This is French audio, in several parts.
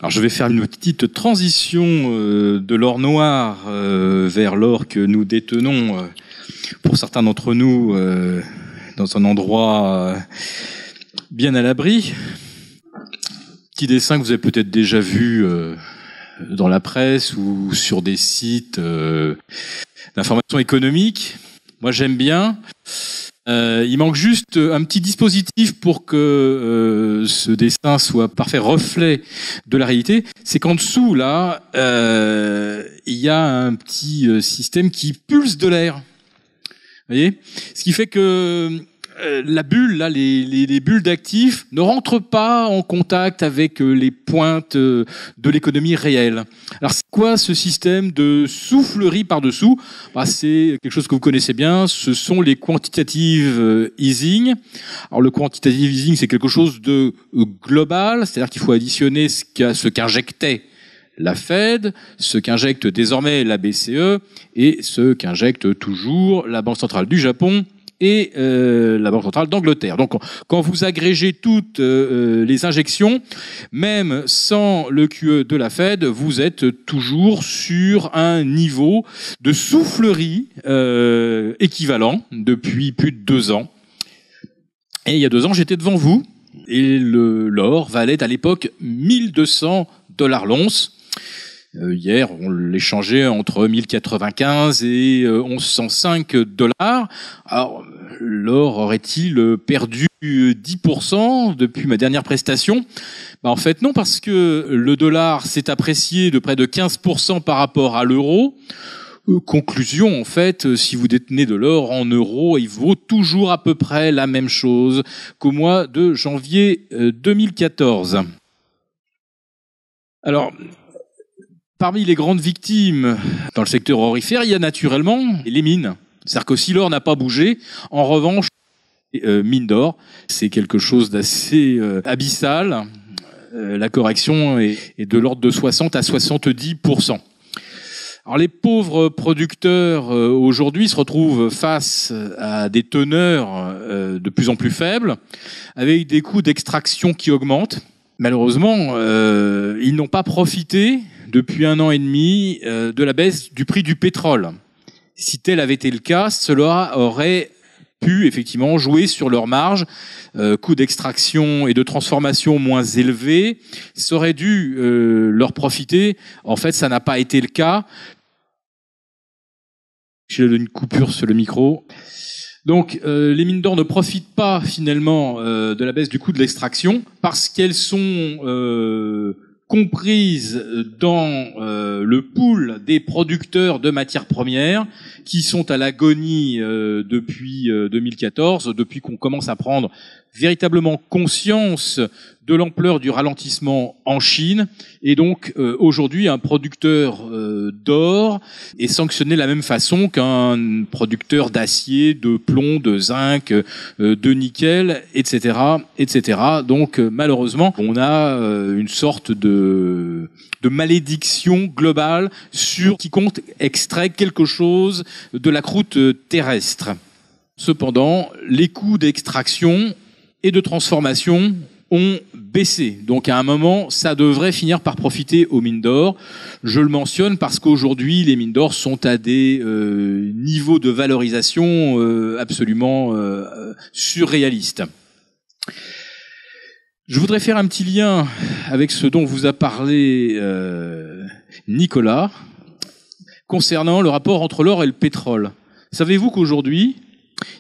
Alors je vais faire une petite transition de l'or noir vers l'or que nous détenons, pour certains d'entre nous, dans un endroit bien à l'abri. Petit dessin que vous avez peut-être déjà vu dans la presse ou sur des sites d'information économique. Moi j'aime bien. Il manque juste un petit dispositif pour que ce dessin soit parfait reflet de la réalité. C'est qu'en dessous, là, il y a un petit système qui pulse de l'air. Vous voyez ? Ce qui fait que la bulle, là, les bulles d'actifs ne rentrent pas en contact avec les pointes de l'économie réelle. Alors, c'est quoi ce système de soufflerie par-dessous ? C'est quelque chose que vous connaissez bien. Ce sont les quantitative easing. Alors, le quantitative easing, c'est quelque chose de global, c'est-à-dire qu'il faut additionner ce qu'injectait la Fed, ce qu'injecte désormais la BCE et ce qu'injecte toujours la Banque centrale du Japon et la Banque centrale d'Angleterre. Donc, quand vous agrégez toutes les injections, même sans le QE de la Fed, vous êtes toujours sur un niveau de soufflerie équivalent depuis plus de 2 ans. Et il y a 2 ans, j'étais devant vous, et l'or valait à l'époque $1 200 l'once. Hier, on l'échangeait entre 1095 et 1105 $. Alors, l'or aurait-il perdu 10% depuis ma dernière prestation ? En fait, non, parce que le dollar s'est apprécié de près de 15% par rapport à l'euro. Conclusion, en fait, si vous détenez de l'or en euros, il vaut toujours à peu près la même chose qu'au mois de janvier 2014. Alors, parmi les grandes victimes dans le secteur aurifère, il y a naturellement les mines. C'est-à-dire que si l'or n'a pas bougé, en revanche, mines d'or, c'est quelque chose d'assez abyssal. La correction est de l'ordre de 60 à 70%. Alors les pauvres producteurs aujourd'hui se retrouvent face à des teneurs de plus en plus faibles, avec des coûts d'extraction qui augmentent. Malheureusement, ils n'ont pas profité depuis 1 an et demi de la baisse du prix du pétrole. Si tel avait été le cas, cela aurait pu effectivement jouer sur leurs marges, coûts d'extraction et de transformation moins élevés. Ça aurait dû leur profiter. En fait, ça n'a pas été le cas. Je donne une coupure sur le micro. Donc, les mines d'or ne profitent pas finalement de la baisse du coût de l'extraction parce qu'elles sont comprises dans le pool des producteurs de matières premières qui sont à l'agonie depuis 2014, depuis qu'on commence à prendre véritablement conscience de l'ampleur du ralentissement en Chine. Et donc, aujourd'hui, un producteur d'or est sanctionné de la même façon qu'un producteur d'acier, de plomb, de zinc, de nickel, etc., etc. Donc, malheureusement, on a une sorte de malédiction globale sur quiconque extrait quelque chose de la croûte terrestre. Cependant, les coûts d'extraction et de transformation ont baissé. Donc à un moment, ça devrait finir par profiter aux mines d'or. Je le mentionne parce qu'aujourd'hui, les mines d'or sont à des niveaux de valorisation absolument surréalistes. Je voudrais faire un petit lien avec ce dont vous a parlé Nicolas concernant le rapport entre l'or et le pétrole. Savez-vous qu'aujourd'hui,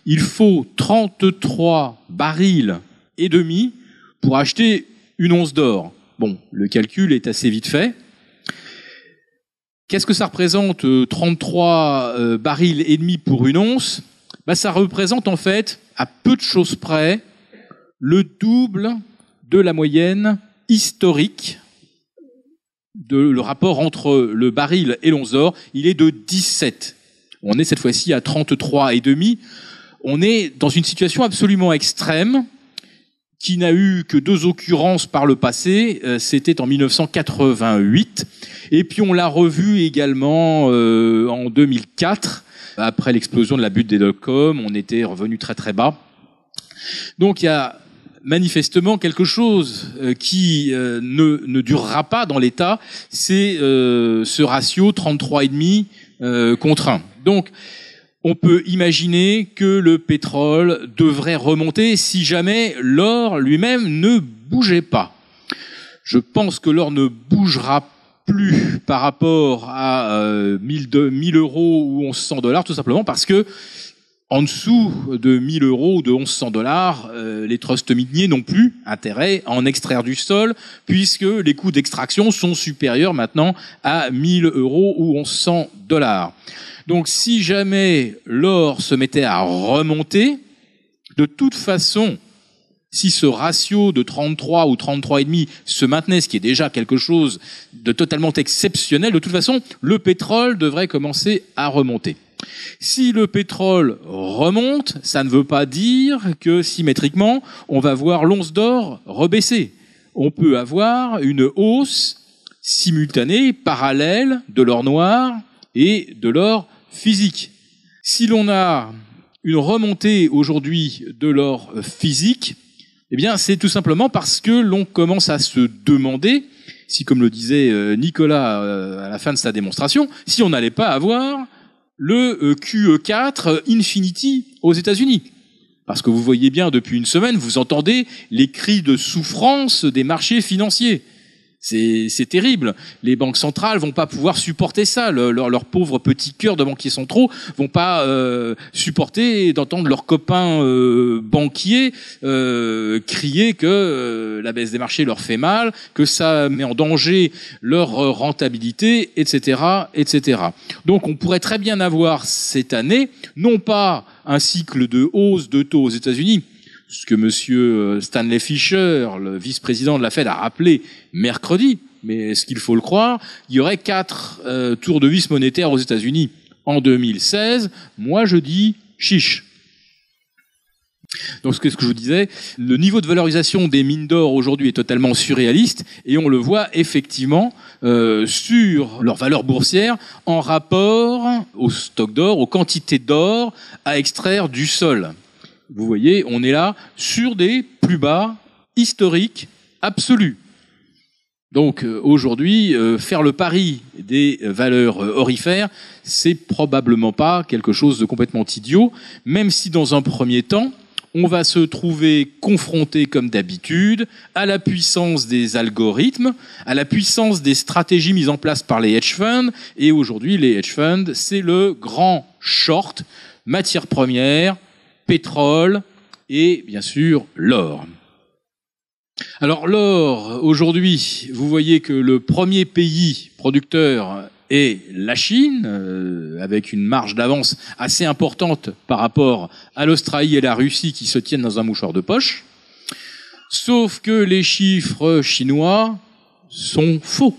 il faut 33 barils et demi pour acheter une once d'or? Bon, le calcul est assez vite fait. Qu'est-ce que ça représente 33 barils et demi pour une once? Ça représente en fait, à peu de choses près, le double de la moyenne historique. Le rapport entre le baril et l'once d'or, il est de 17. On est cette fois-ci à 33,5. On est dans une situation absolument extrême qui n'a eu que 2 occurrences par le passé. C'était en 1988. Et puis on l'a revu également en 2004. Après l'explosion de la bulle des dot-com, on était revenu très très bas. Donc il y a manifestement quelque chose qui ne durera pas dans l'État, c'est ce ratio 33,5 contre 1. Donc, on peut imaginer que le pétrole devrait remonter si jamais l'or lui-même ne bougeait pas. Je pense que l'or ne bougera plus par rapport à 1000 euros ou 1100 $, tout simplement parce que en dessous de 1000 euros ou de 1100 $, les trusts miniers n'ont plus intérêt à en extraire du sol, puisque les coûts d'extraction sont supérieurs maintenant à 1000 euros ou 1100 $. Donc si jamais l'or se mettait à remonter, de toute façon, si ce ratio de 33 ou 33,5 se maintenait, ce qui est déjà quelque chose de totalement exceptionnel, de toute façon, le pétrole devrait commencer à remonter. Si le pétrole remonte, ça ne veut pas dire que symétriquement, on va voir l'once d'or rebaisser. On peut avoir une hausse simultanée, parallèle de l'or noir et de l'or physique. Si l'on a une remontée aujourd'hui de l'or physique, eh bien, c'est tout simplement parce que l'on commence à se demander si, comme le disait Nicolas à la fin de sa démonstration, si on n'allait pas avoir le QE4 Infinity aux États-Unis. Parce que vous voyez bien, depuis une semaine, vous entendez les cris de souffrance des marchés financiers. C'est terrible. Les banques centrales vont pas pouvoir supporter ça. Leurs pauvres petits cœurs de banquiers centraux vont pas supporter d'entendre leurs copains banquiers crier que la baisse des marchés leur fait mal, que ça met en danger leur rentabilité, etc., etc. Donc on pourrait très bien avoir cette année, non pas un cycle de hausse de taux aux États-Unis, ce que monsieur Stanley Fischer, le vice-président de la Fed, a rappelé mercredi, mais est-ce qu'il faut le croire? Il y aurait 4 tours de vis monétaires aux États-Unis en 2016. Moi, je dis chiche. Donc, ce que je vous disais, le niveau de valorisation des mines d'or aujourd'hui est totalement surréaliste et on le voit effectivement sur leur valeur boursière en rapport au stock d'or, aux quantités d'or à extraire du sol. Vous voyez, on est là sur des plus bas historiques absolus. Donc aujourd'hui, faire le pari des valeurs aurifères, c'est probablement pas quelque chose de complètement idiot, même si dans un premier temps, on va se trouver confronté, comme d'habitude, à la puissance des algorithmes, à la puissance des stratégies mises en place par les hedge funds. Et aujourd'hui, les hedge funds, c'est le grand short, matières premières, pétrole et bien sûr l'or. Alors l'or, aujourd'hui, vous voyez que le premier pays producteur est la Chine, avec une marge d'avance assez importante par rapport à l'Australie et la Russie qui se tiennent dans un mouchoir de poche. Sauf que les chiffres chinois sont faux,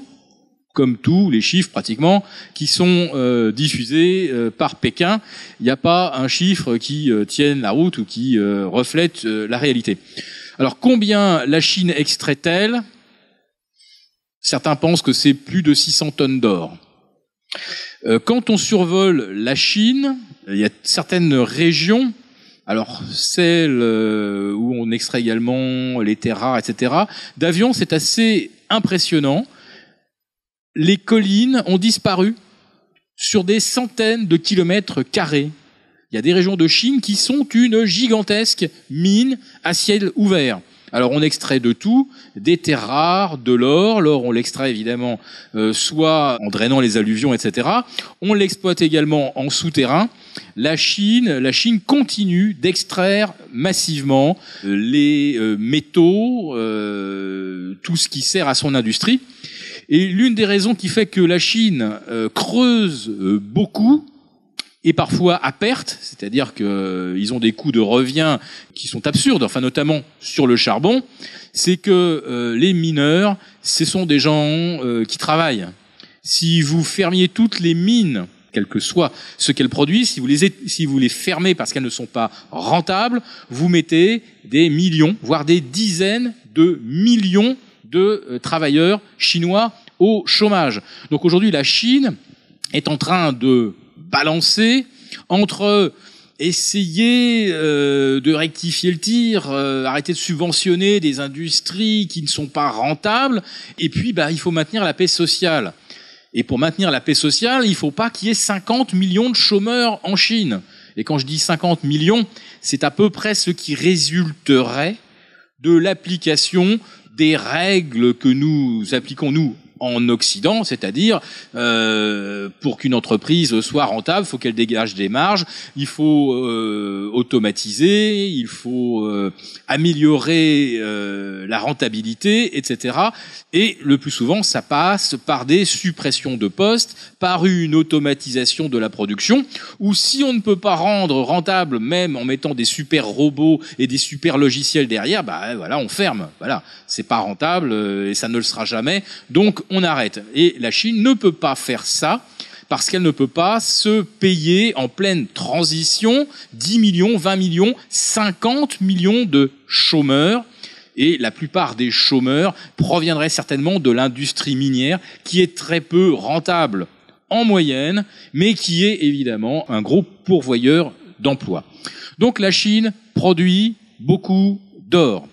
comme tous les chiffres pratiquement qui sont diffusés par Pékin. Il n'y a pas un chiffre qui tienne la route ou qui reflète la réalité. Alors combien la Chine extrait-elle? Certains pensent que c'est plus de 600 tonnes d'or. Quand on survole la Chine, il y a certaines régions, alors celles où on extrait également les terres rares, etc., d'avions, c'est assez impressionnant. Les collines ont disparu sur des centaines de kilomètres carrés. Il y a des régions de Chine qui sont une gigantesque mine à ciel ouvert. Alors on extrait de tout, des terres rares, de l'or. L'or, on l'extrait évidemment soit en drainant les alluvions, etc. On l'exploite également en souterrain. La Chine continue d'extraire massivement les métaux, tout ce qui sert à son industrie. Et l'une des raisons qui fait que la Chine creuse beaucoup, et parfois à perte, c'est-à-dire qu'ils ont des coûts de revient qui sont absurdes, enfin notamment sur le charbon, c'est que les mineurs, ce sont des gens qui travaillent. Si vous fermiez toutes les mines, quel que soit ce qu'elles produisent, si vous les fermez parce qu'elles ne sont pas rentables, vous mettez des millions, voire des dizaines de millions de travailleurs chinois au chômage. Donc aujourd'hui, la Chine est en train de balancer entre essayer de rectifier le tir, arrêter de subventionner des industries qui ne sont pas rentables, et puis il faut maintenir la paix sociale. Et pour maintenir la paix sociale, il ne faut pas qu'il y ait 50 millions de chômeurs en Chine. Et quand je dis 50 millions, c'est à peu près ce qui résulterait de l'application des règles que nous appliquons, nous, en Occident, c'est-à-dire pour qu'une entreprise soit rentable, il faut qu'elle dégage des marges, il faut automatiser, il faut améliorer la rentabilité, etc. Et le plus souvent, ça passe par des suppressions de postes, par une automatisation de la production, ou si on ne peut pas rendre rentable, même en mettant des super robots et des super logiciels derrière, voilà, on ferme. Voilà, c'est pas rentable et ça ne le sera jamais. Donc on arrête. Et la Chine ne peut pas faire ça parce qu'elle ne peut pas se payer en pleine transition 10 millions, 20 millions, 50 millions de chômeurs. Et la plupart des chômeurs proviendraient certainement de l'industrie minière qui est très peu rentable en moyenne, mais qui est évidemment un gros pourvoyeur d'emplois. Donc la Chine produit beaucoup d'or.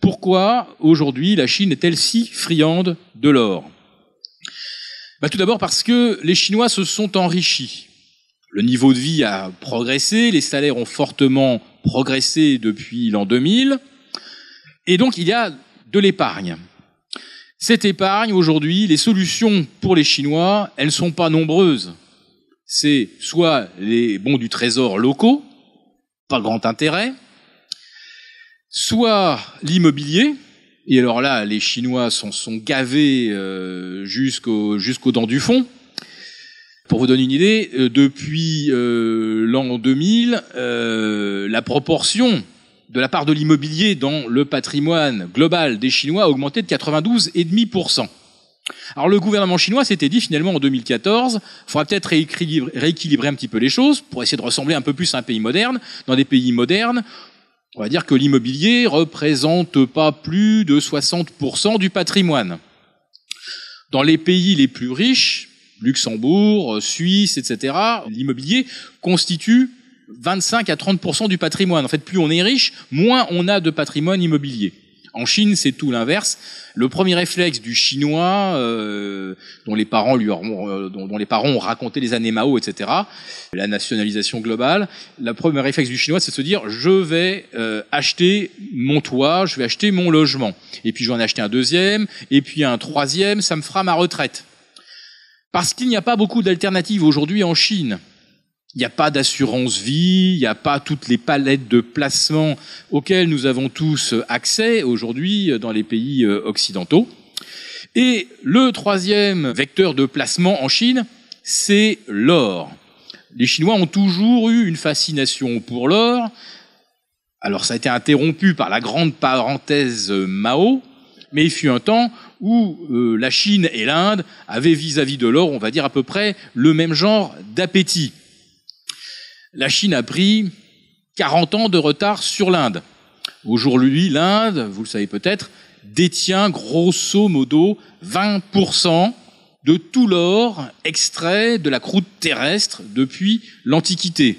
Pourquoi aujourd'hui la Chine est-elle si friande de l'or ? Tout d'abord parce que les Chinois se sont enrichis. Le niveau de vie a progressé, les salaires ont fortement progressé depuis l'an 2000, et donc il y a de l'épargne. Cette épargne, aujourd'hui, les solutions pour les Chinois, elles ne sont pas nombreuses. C'est soit les bons du trésor locaux, pas grand intérêt, soit l'immobilier. Et alors là, les Chinois sont gavés jusqu'aux dents du fond. Pour vous donner une idée, depuis l'an 2000, la proportion de la part de l'immobilier dans le patrimoine global des Chinois a augmenté de 92,5%. Alors le gouvernement chinois s'était dit finalement en 2014, il faudra peut-être rééquilibrer un petit peu les choses pour essayer de ressembler un peu plus à un pays moderne. Dans des pays modernes, on va dire que l'immobilier représente pas plus de 60% du patrimoine. Dans les pays les plus riches, Luxembourg, Suisse, etc., l'immobilier constitue 25 à 30% du patrimoine. En fait, plus on est riche, moins on a de patrimoine immobilier. En Chine, c'est tout l'inverse. Le premier réflexe du Chinois, dont les parents ont raconté les années Mao, etc., la nationalisation globale, le premier réflexe du Chinois, c'est de se dire je vais acheter mon toit, je vais acheter mon logement, et puis je vais en acheter un deuxième, et puis un troisième, ça me fera ma retraite. Parce qu'il n'y a pas beaucoup d'alternatives aujourd'hui en Chine. Il n'y a pas d'assurance vie, il n'y a pas toutes les palettes de placement auxquelles nous avons tous accès aujourd'hui dans les pays occidentaux. Et le troisième vecteur de placement en Chine, c'est l'or. Les Chinois ont toujours eu une fascination pour l'or. Alors ça a été interrompu par la grande parenthèse Mao, mais il fut un temps où la Chine et l'Inde avaient vis-à-vis de l'or, on va dire à peu près le même genre d'appétit. La Chine a pris 40 ans de retard sur l'Inde. Aujourd'hui, l'Inde, vous le savez peut-être, détient grosso modo 20% de tout l'or extrait de la croûte terrestre depuis l'Antiquité.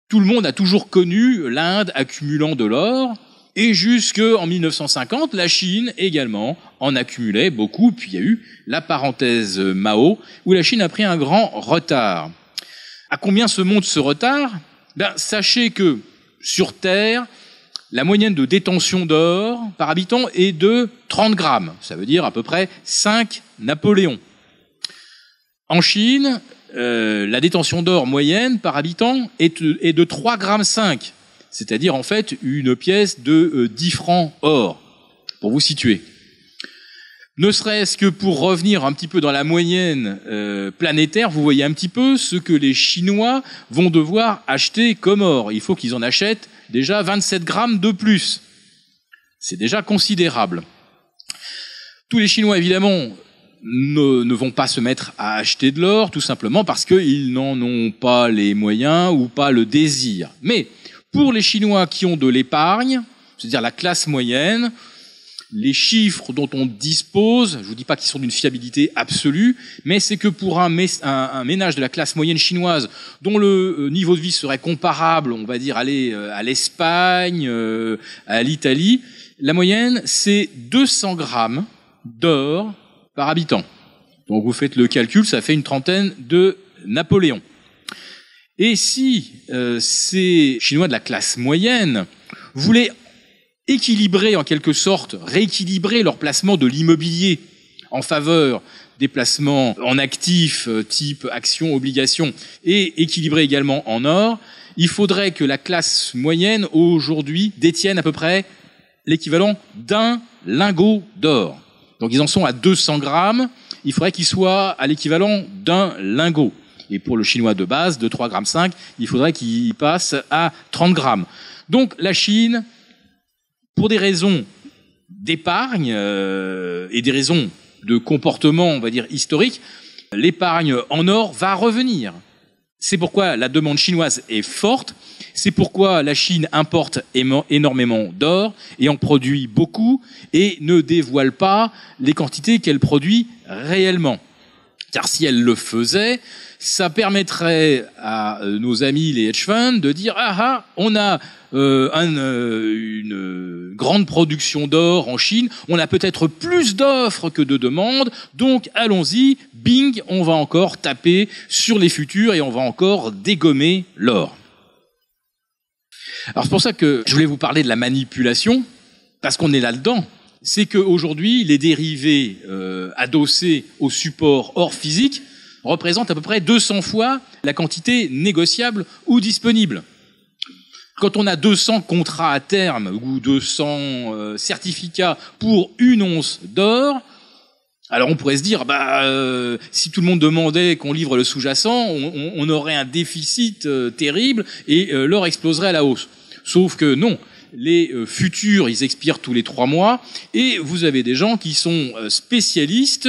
Tout le monde a toujours connu l'Inde accumulant de l'or, et jusqu'en 1950, la Chine également en accumulait beaucoup, puis il y a eu la parenthèse Mao, où la Chine a pris un grand retard. À combien se monte ce retard ? Sachez que sur Terre, la moyenne de détention d'or par habitant est de 30 grammes. Ça veut dire à peu près 5 Napoléons. En Chine, la détention d'or moyenne par habitant est de 3,5 grammes. C'est-à-dire en fait une pièce de 10 francs or, pour vous situer. Ne serait-ce que pour revenir un petit peu dans la moyenne planétaire, vous voyez un petit peu ce que les Chinois vont devoir acheter comme or. Il faut qu'ils en achètent déjà 27 grammes de plus. C'est déjà considérable. Tous les Chinois, évidemment, ne vont pas se mettre à acheter de l'or, tout simplement parce qu'ils n'en ont pas les moyens ou pas le désir. Mais pour les Chinois qui ont de l'épargne, c'est-à-dire la classe moyenne, les chiffres dont on dispose, je vous dis pas qu'ils sont d'une fiabilité absolue, mais c'est que pour un ménage de la classe moyenne chinoise dont le niveau de vie serait comparable, on va dire, à l'Espagne, à l'Italie, la moyenne, c'est 200 grammes d'or par habitant. Donc vous faites le calcul, ça fait une trentaine de Napoléons. Et si ces Chinois de la classe moyenne voulaient équilibrer en quelque sorte, rééquilibrer leur placement de l'immobilier en faveur des placements en actifs type actions, obligations et équilibrer également en or, il faudrait que la classe moyenne aujourd'hui détienne à peu près l'équivalent d'un lingot d'or. Donc ils en sont à 200 grammes, il faudrait qu'ils soient à l'équivalent d'un lingot. Et pour le chinois de base, de 3,5 grammes, il faudrait qu'il passe à 30 grammes. Donc la Chine, pour des raisons d'épargne et des raisons de comportement, on va dire, historique, l'épargne en or va revenir. C'est pourquoi la demande chinoise est forte, c'est pourquoi la Chine importe énormément d'or et en produit beaucoup et ne dévoile pas les quantités qu'elle produit réellement. Car si elle le faisait, ça permettrait à nos amis les hedge funds de dire on a une grande production d'or en Chine, on a peut-être plus d'offres que de demandes, donc allons-y, bing, on va encore taper sur les futurs et on va encore dégommer l'or. Alors c'est pour ça que je voulais vous parler de la manipulation, parce qu'on est là-dedans. C'est qu'aujourd'hui, les dérivés adossés au support or physique représentent à peu près 200 fois la quantité négociable ou disponible. Quand on a 200 contrats à terme ou 200 certificats pour une once d'or, alors on pourrait se dire, si tout le monde demandait qu'on livre le sous-jacent, on aurait un déficit terrible et l'or exploserait à la hausse. Sauf que non. Les futurs, ils expirent tous les 3 mois et vous avez des gens qui sont spécialistes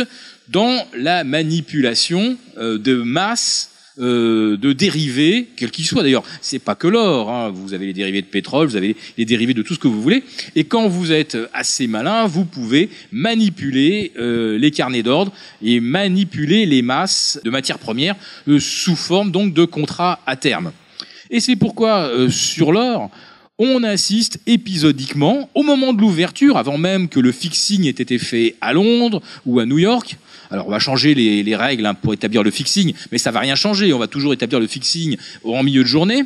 dans la manipulation de masse de dérivés, quels qu'ils soient. D'ailleurs, c'est pas que l'or, hein. Vous avez les dérivés de pétrole, vous avez les dérivés de tout ce que vous voulez. Et quand vous êtes assez malin, vous pouvez manipuler les carnets d'ordre et manipuler les masses de matières premières sous forme donc de contrats à terme. Et c'est pourquoi sur l'or, on assiste épisodiquement, au moment de l'ouverture, avant même que le fixing ait été fait à Londres ou à New York. Alors on va changer les règles pour établir le fixing, mais ça va rien changer, on va toujours établir le fixing en milieu de journée.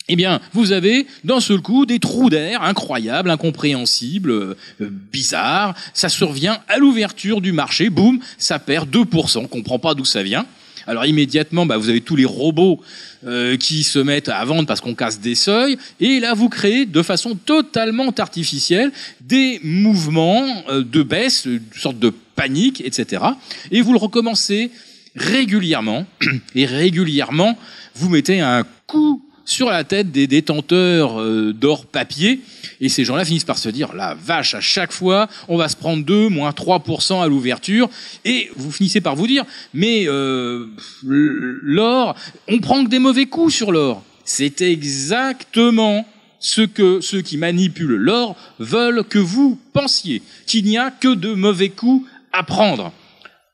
Eh bien, vous avez d'un seul coup des trous d'air incroyables, incompréhensibles, bizarres. Ça survient à l'ouverture du marché, boum, ça perd 2%, on comprend pas d'où ça vient. Alors immédiatement, vous avez tous les robots qui se mettent à vendre parce qu'on casse des seuils, et là vous créez de façon totalement artificielle des mouvements de baisse, une sorte de panique, etc. Et vous le recommencez régulièrement, et régulièrement vous mettez un coup sur la tête des détenteurs d'or papier, et ces gens-là finissent par se dire, la vache, à chaque fois, on va se prendre 2, moins 3% à l'ouverture, et vous finissez par vous dire, mais l'or, on prend que des mauvais coups sur l'or. C'est exactement ce que ceux qui manipulent l'or veulent que vous pensiez, qu'il n'y a que de mauvais coups à prendre.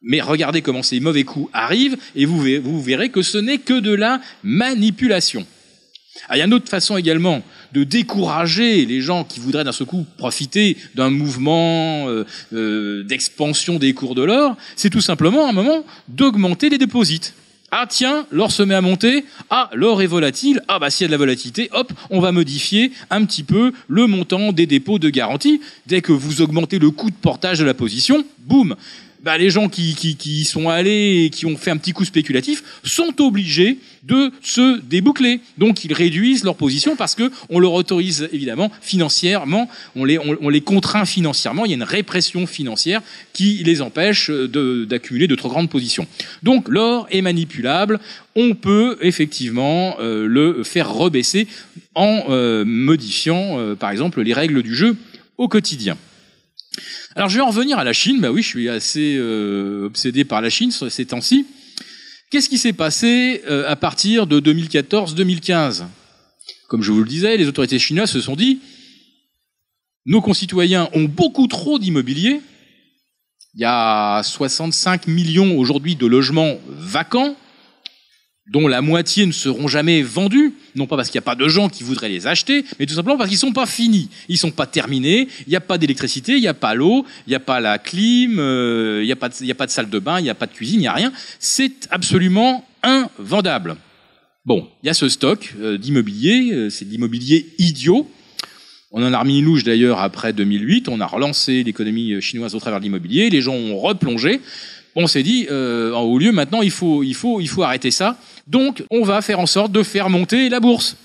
Mais regardez comment ces mauvais coups arrivent, et vous verrez que ce n'est que de la manipulation. Il y a une autre façon également de décourager les gens qui voudraient d'un seul coup profiter d'un mouvement d'expansion des cours de l'or, c'est tout simplement à un moment d'augmenter les dépôts. Ah tiens, l'or se met à monter, l'or est volatile, s'il y a de la volatilité, hop, on va modifier un petit peu le montant des dépôts de garantie. Dès que vous augmentez le coût de portage de la position, boum, les gens qui sont allés et qui ont fait un petit coup spéculatif sont obligés de se déboucler. Donc ils réduisent leur position parce que on leur autorise évidemment financièrement, on les contraint financièrement, il y a une répression financière qui les empêche d'accumuler de trop grandes positions. Donc l'or est manipulable, on peut effectivement le faire rebaisser en modifiant par exemple les règles du jeu au quotidien. Alors je vais en revenir à la Chine, oui, je suis assez obsédé par la Chine ces temps-ci. Qu'est-ce qui s'est passé à partir de 2014-2015 ? Comme je vous le disais, les autorités chinoises se sont dit nos concitoyens ont beaucoup trop d'immobilier. Il y a 65 millions aujourd'hui de logements vacants, dont la moitié ne seront jamais vendus, non pas parce qu'il n'y a pas de gens qui voudraient les acheter, mais tout simplement parce qu'ils ne sont pas finis, ils ne sont pas terminés, il n'y a pas d'électricité, il n'y a pas l'eau, il n'y a pas la clim, il n'y a pas de salle de bain, il n'y a pas de cuisine, il n'y a rien. C'est absolument invendable. Bon, il y a ce stock d'immobilier, c'est de l'immobilier idiot. On en a remis une louche d'ailleurs après 2008, on a relancé l'économie chinoise au travers de l'immobilier, les gens ont replongé. On s'est dit, en haut lieu, maintenant, il faut arrêter ça. Donc, on va faire en sorte de faire monter la bourse.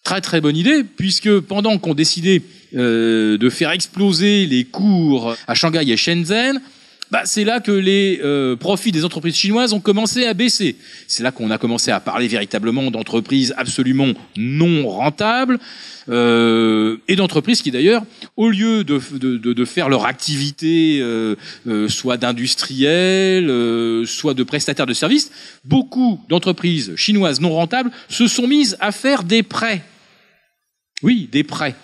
Très très bonne idée, puisque pendant qu'on décidait de faire exploser les cours à Shanghai et Shenzhen, c'est là que les profits des entreprises chinoises ont commencé à baisser. C'est là qu'on a commencé à parler véritablement d'entreprises absolument non rentables, et d'entreprises qui d'ailleurs, au lieu de faire leur activité soit d'industriels, soit de prestataires de services, beaucoup d'entreprises chinoises non rentables se sont mises à faire des prêts. Oui, des prêts.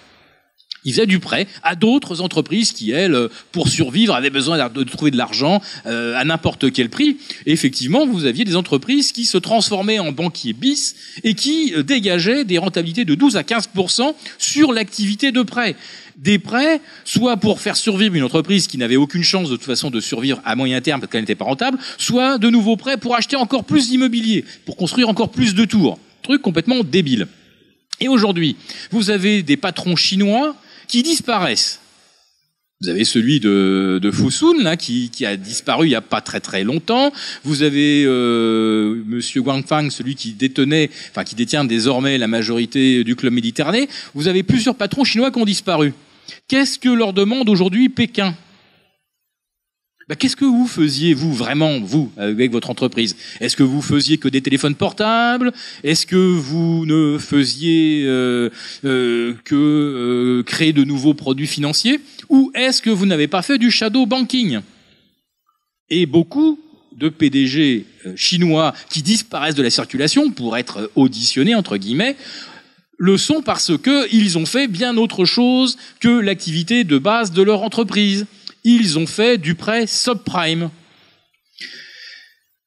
Ils faisaient du prêt à d'autres entreprises qui, elles, pour survivre, avaient besoin de trouver de l'argent à n'importe quel prix. Et effectivement, vous aviez des entreprises qui se transformaient en banquiers bis et qui dégageaient des rentabilités de 12 à 15% sur l'activité de prêt. Des prêts, soit pour faire survivre une entreprise qui n'avait aucune chance de toute façon de survivre à moyen terme parce qu'elle n'était pas rentable, soit de nouveaux prêts pour acheter encore plus d'immobilier, pour construire encore plus de tours. Truc complètement débile. Et aujourd'hui, vous avez des patrons chinois qui disparaissent. Vous avez celui de Fosun là qui a disparu il y a pas très très longtemps. Vous avez monsieur Wang Fang, celui qui détient désormais la majorité du club Méditerranée. Vous avez plusieurs patrons chinois qui ont disparu. Qu'est-ce que leur demande aujourd'hui Pékin ? Qu'est-ce que vous faisiez, vous, vraiment, vous, avec votre entreprise ? Est-ce que vous faisiez que des téléphones portables ? Est-ce que vous ne faisiez que créer de nouveaux produits financiers ? Ou est-ce que vous n'avez pas fait du shadow banking ? Et beaucoup de PDG chinois qui disparaissent de la circulation pour être auditionnés, entre guillemets, le sont parce qu'ils ont fait bien autre chose que l'activité de base de leur entreprise. Ils ont fait du prêt subprime.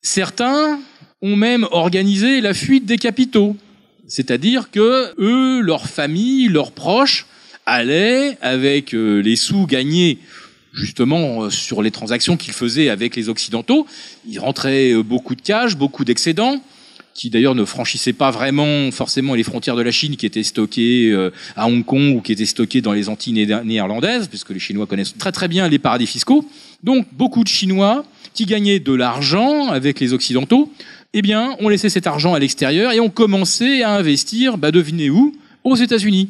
Certains ont même organisé la fuite des capitaux. C'est-à-dire que eux, leur famille, leurs proches, allaient, avec les sous gagnés justement sur les transactions qu'ils faisaient avec les Occidentaux, ils rentraient beaucoup de cash, beaucoup d'excédents, qui d'ailleurs ne franchissaient pas vraiment forcément les frontières de la Chine, qui étaient stockées à Hong Kong ou qui étaient stockées dans les Antilles néerlandaises, puisque les Chinois connaissent très très bien les paradis fiscaux. Donc beaucoup de Chinois qui gagnaient de l'argent avec les Occidentaux, ont laissé cet argent à l'extérieur et ont commencé à investir, devinez où ? Aux États-Unis.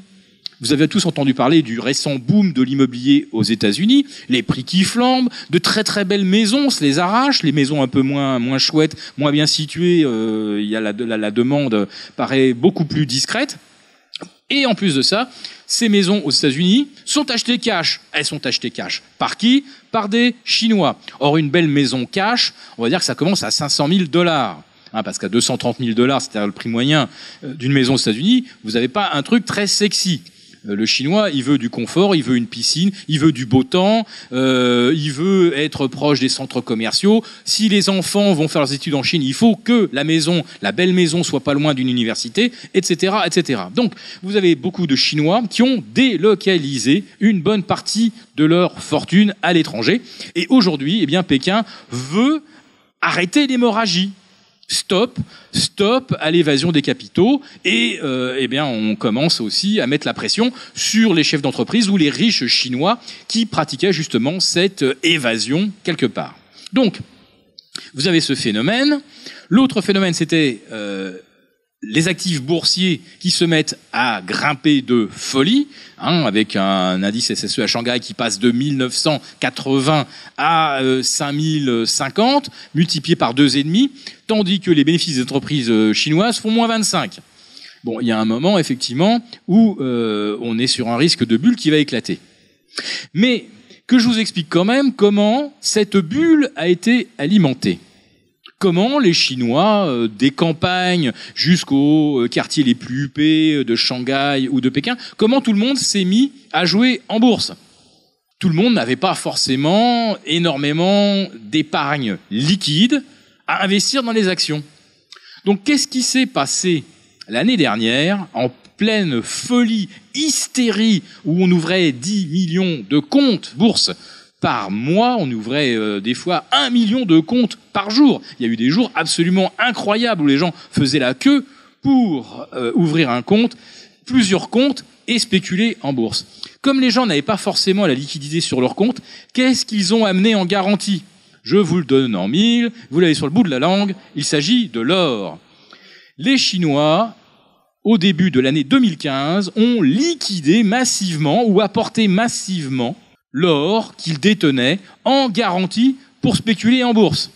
Vous avez tous entendu parler du récent boom de l'immobilier aux États-Unis, les prix qui flambent, de très très belles maisons se les arrachent, les maisons un peu moins chouettes, moins bien situées, la demande paraît beaucoup plus discrète. Et en plus de ça, ces maisons aux États-Unis sont achetées cash. Elles sont achetées cash. Par qui ? Par des Chinois. Or, une belle maison cash, on va dire que ça commence à $500,000. Parce qu'à $230,000, c'est-à-dire le prix moyen d'une maison aux États-Unis, vous n'avez pas un truc très sexy. Le Chinois, il veut du confort, il veut une piscine, il veut du beau temps, il veut être proche des centres commerciaux. Si les enfants vont faire leurs études en Chine, il faut que la belle maison soit pas loin d'une université, etc., etc. Donc, vous avez beaucoup de Chinois qui ont délocalisé une bonne partie de leur fortune à l'étranger. Et aujourd'hui, Pékin veut arrêter l'hémorragie. Stop à l'évasion des capitaux et on commence aussi à mettre la pression sur les chefs d'entreprise ou les riches chinois qui pratiquaient justement cette évasion quelque part. Donc, vous avez ce phénomène. L'autre phénomène, c'était les actifs boursiers qui se mettent à grimper de folie, avec un indice SSE à Shanghai qui passe de 1980 à 5050, multiplié par 2,5, tandis que les bénéfices des entreprises chinoises font moins 25. Bon, il y a un moment, effectivement, où on est sur un risque de bulle qui va éclater. Mais que je vous explique quand même comment cette bulle a été alimentée. comment les Chinois, des campagnes jusqu'aux quartiers les plus huppés de Shanghai ou de Pékin, comment tout le monde s'est mis à jouer en bourse. Tout le monde n'avait pas forcément énormément d'épargne liquide à investir dans les actions. Donc qu'est-ce qui s'est passé l'année dernière, en pleine folie, hystérie, où on ouvrait 10 millions de comptes bourse par mois, on ouvrait des fois 1 million de comptes par jour. Il y a eu des jours absolument incroyables où les gens faisaient la queue pour ouvrir un compte, plusieurs comptes et spéculer en bourse. Comme les gens n'avaient pas forcément la liquidité sur leur compte, qu'est-ce qu'ils ont amené en garantie ? Je vous le donne en mille, vous l'avez sur le bout de la langue, il s'agit de l'or. Les Chinois, au début de l'année 2015, ont liquidé massivement ou apporté massivement l'or qu'ils détenaient en garantie pour spéculer en bourse.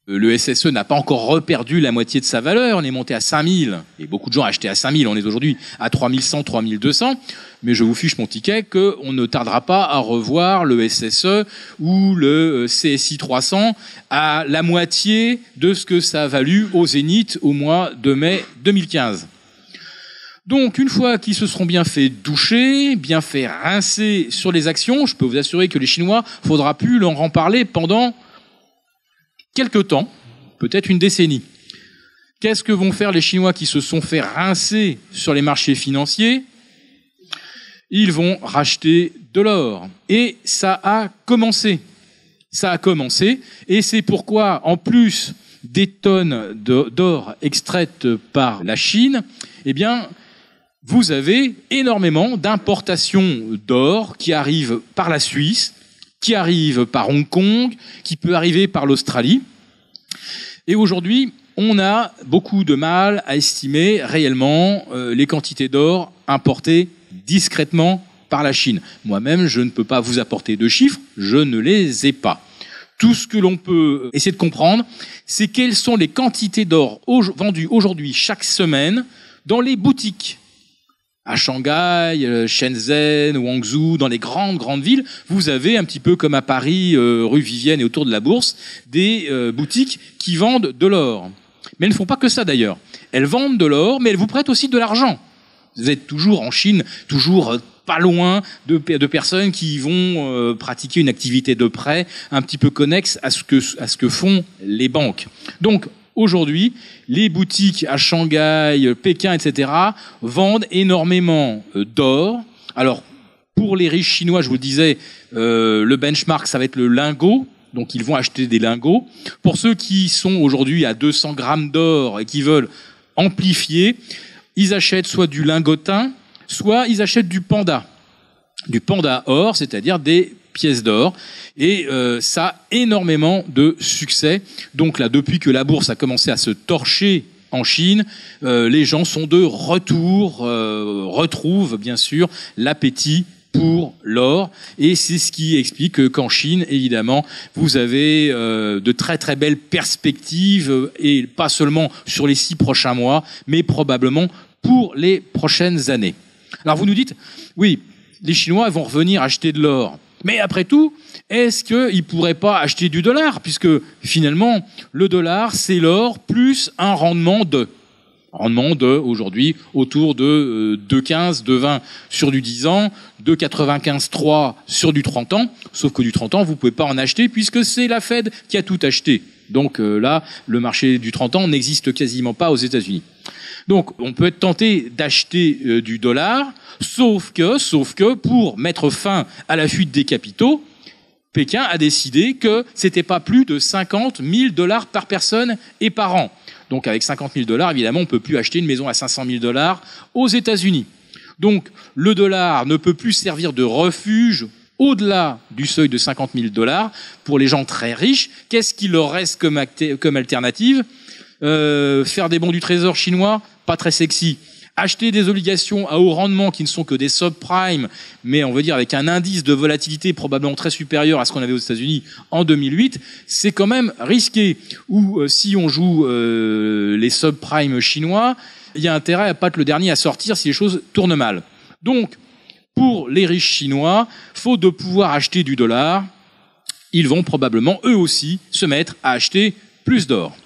Le SSE n'a pas encore reperdu la moitié de sa valeur, on est monté à 5000, et beaucoup de gens achetaient à 5000, on est aujourd'hui à 3100, 3200, mais je vous fiche mon ticket qu'on ne tardera pas à revoir le SSE ou le CSI 300 à la moitié de ce que ça a valu au Zénith au mois de mai 2015. Donc, une fois qu'ils se seront bien fait doucher, bien fait rincer sur les actions, je peux vous assurer que les Chinois, faudra plus leur en parler pendant quelque temps, peut-être une décennie. Qu'est-ce que vont faire les Chinois qui se sont fait rincer sur les marchés financiers ? Ils vont racheter de l'or. Et ça a commencé. Ça a commencé. Et c'est pourquoi, en plus des tonnes d'or extraites par la Chine, eh bien, vous avez énormément d'importations d'or qui arrivent par la Suisse, qui arrivent par Hong Kong, qui peut arriver par l'Australie. Et aujourd'hui, on a beaucoup de mal à estimer réellement les quantités d'or importées discrètement par la Chine. Moi-même, je ne peux pas vous apporter de chiffres, je ne les ai pas. Tout ce que l'on peut essayer de comprendre, c'est quelles sont les quantités d'or vendues aujourd'hui chaque semaine dans les boutiques. À Shanghai, Shenzhen, Guangzhou, dans les grandes villes, vous avez un petit peu comme à Paris, rue Vivienne et autour de la Bourse, des boutiques qui vendent de l'or. Mais elles ne font pas que ça d'ailleurs. Elles vendent de l'or, mais elles vous prêtent aussi de l'argent. Vous êtes toujours en Chine, toujours pas loin de personnes qui vont pratiquer une activité de prêt un petit peu connexe à ce que font les banques. Donc, aujourd'hui, les boutiques à Shanghai, Pékin, etc. vendent énormément d'or. Alors, pour les riches chinois, je vous le disais, le benchmark, ça va être le lingot. Donc, ils vont acheter des lingots. Pour ceux qui sont aujourd'hui à 200 grammes d'or et qui veulent amplifier, ils achètent soit du lingotin, soit ils achètent du panda. Du panda or, c'est-à-dire des pièces d'or, et ça a énormément de succès. Donc là, depuis que la bourse a commencé à se torcher en Chine, les gens sont de retour, retrouvent bien sûr l'appétit pour l'or, et c'est ce qui explique qu'en Chine, évidemment, vous avez de très très belles perspectives, et pas seulement sur les 6 prochains mois, mais probablement pour les prochaines années. Alors vous nous dites, oui, les Chinois vont revenir acheter de l'or. Mais après tout, est-ce qu'ils ne pourraient pas acheter du dollar ? Puisque finalement, le dollar, c'est l'or plus un rendement de. Rendement de, aujourd'hui, autour de 2,15, 2,20 sur du 10 ans, 2,95,3 sur du 30 ans. Sauf que du 30 ans, vous ne pouvez pas en acheter puisque c'est la Fed qui a tout acheté. Donc là, le marché du 30 ans n'existe quasiment pas aux États-Unis. Donc, on peut être tenté d'acheter du dollar, sauf que pour mettre fin à la fuite des capitaux, Pékin a décidé que c'était pas plus de 50 000 $ par personne et par an. Donc, avec 50 000 $, évidemment, on peut plus acheter une maison à 500 000 $ aux États-Unis. Donc, le dollar ne peut plus servir de refuge au-delà du seuil de 50 000 $ pour les gens très riches. Qu'est-ce qu'il leur reste comme alternative ? Faire des bons du trésor chinois, pas très sexy. Acheter des obligations à haut rendement qui ne sont que des subprimes, mais on veut dire avec un indice de volatilité probablement très supérieur à ce qu'on avait aux États-Unis en 2008, c'est quand même risqué. Ou si on joue les subprimes chinois, il y a intérêt à pas être le dernier à sortir si les choses tournent mal. Donc, pour les riches chinois, faute de pouvoir acheter du dollar, ils vont probablement eux aussi se mettre à acheter plus d'or.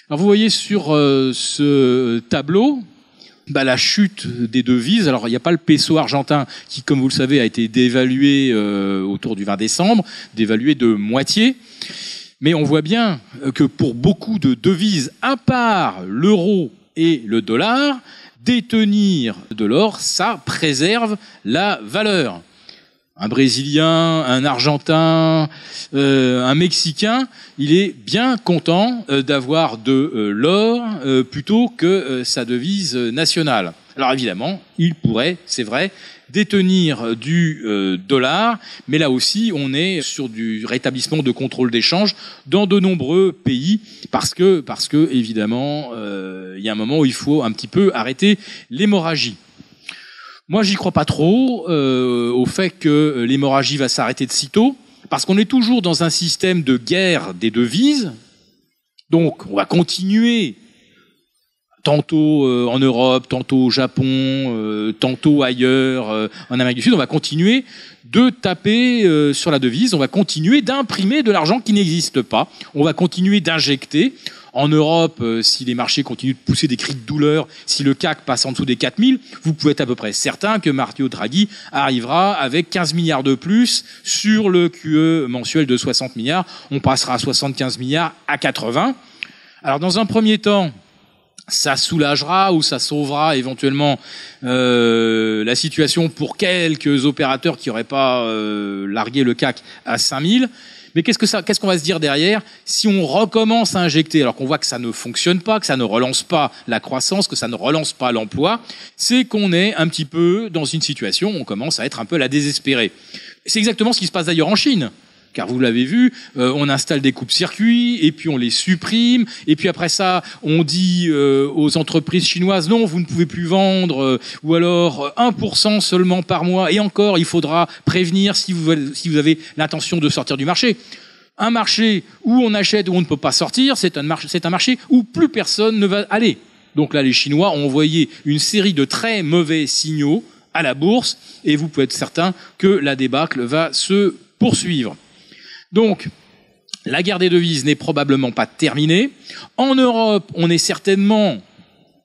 Alors vous voyez sur ce tableau la chute des devises. Alors il n'y a pas le peso argentin qui, comme vous le savez, a été dévalué autour du 20 décembre, dévalué de moitié. Mais on voit bien que pour beaucoup de devises, à part l'euro et le dollar, détenir de l'or, ça préserve la valeur. Un Brésilien, un Argentin, un Mexicain, il est bien content d'avoir de l'or plutôt que sa devise nationale. Alors évidemment, il pourrait, c'est vrai, détenir du dollar, mais là aussi, on est sur du rétablissement de contrôle d'échange dans de nombreux pays, parce que évidemment, il y a un moment où il faut un petit peu arrêter l'hémorragie. Moi, j'y crois pas trop au fait que l'hémorragie va s'arrêter de sitôt, parce qu'on est toujours dans un système de guerre des devises. Donc, on va continuer, tantôt en Europe, tantôt au Japon, tantôt ailleurs, en Amérique du Sud, on va continuer de taper sur la devise, on va continuer d'imprimer de l'argent qui n'existe pas, on va continuer d'injecter. En Europe, si les marchés continuent de pousser des cris de douleur, si le CAC passe en dessous des 4000, vous pouvez être à peu près certain que Mario Draghi arrivera avec 15 milliards de plus sur le QE mensuel de 60 milliards. On passera à 75 milliards à 80. Alors dans un premier temps, ça soulagera ou ça sauvera éventuellement la situation pour quelques opérateurs qui n'auraient pas largué le CAC à 5000. Mais qu'est-ce qu'on va se dire derrière si on recommence à injecter, alors qu'on voit que ça ne fonctionne pas, que ça ne relance pas la croissance, que ça ne relance pas l'emploi, c'est qu'on est un petit peu dans une situation où on commence à être un peu à la désespérée. C'est exactement ce qui se passe d'ailleurs en Chine. Car vous l'avez vu, on installe des coupes-circuits et puis on les supprime. Et puis après ça, on dit aux entreprises chinoises, non, vous ne pouvez plus vendre, ou alors 1% seulement par mois. Et encore, il faudra prévenir si vous avez l'intention de sortir du marché. Un marché où on achète, où on ne peut pas sortir, c'est un marché où plus personne ne va aller. Donc là, les Chinois ont envoyé une série de très mauvais signaux à la bourse et vous pouvez être certain que la débâcle va se poursuivre. Donc, la guerre des devises n'est probablement pas terminée. En Europe, on est certainement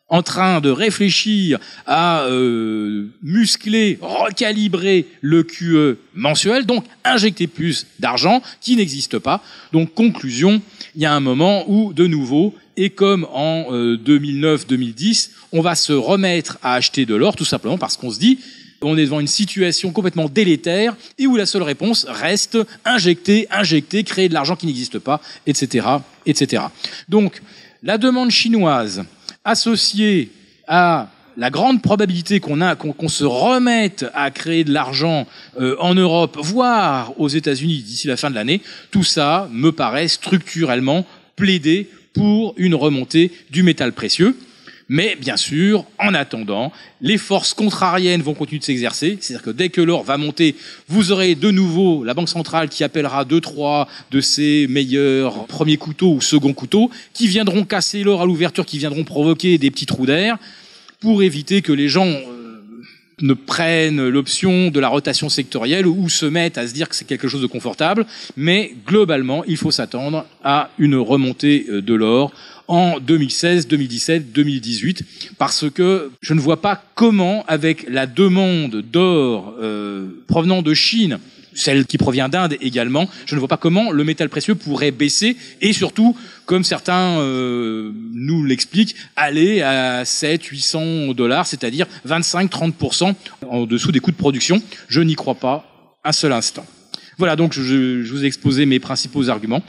en train de réfléchir à muscler, recalibrer le QE mensuel, donc injecter plus d'argent qui n'existe pas. Donc, conclusion, il y a un moment où, de nouveau, et comme en 2009-2010, on va se remettre à acheter de l'or, tout simplement parce qu'on se dit on est devant une situation complètement délétère et où la seule réponse reste injecter, créer de l'argent qui n'existe pas, etc., etc. Donc, la demande chinoise associée à la grande probabilité qu'on se remette à créer de l'argent en Europe, voire aux États-Unis d'ici la fin de l'année, tout ça me paraît structurellement plaider pour une remontée du métal précieux. Mais bien sûr, en attendant, les forces contrariennes vont continuer de s'exercer. C'est-à-dire que dès que l'or va monter, vous aurez de nouveau la Banque centrale qui appellera 2-3 de ses meilleurs premiers couteaux ou seconds couteaux, qui viendront casser l'or à l'ouverture, qui viendront provoquer des petits trous d'air pour éviter que les gens ne prennent l'option de la rotation sectorielle ou se mettent à se dire que c'est quelque chose de confortable. Mais globalement, il faut s'attendre à une remontée de l'or en 2016, 2017, 2018, parce que je ne vois pas comment, avec la demande d'or provenant de Chine, celle qui provient d'Inde également, je ne vois pas comment le métal précieux pourrait baisser et surtout, comme certains nous l'expliquent, aller à 700-800 $, c'est-à-dire 25-30% en dessous des coûts de production. Je n'y crois pas un seul instant. Voilà, donc je vous ai exposé mes principaux arguments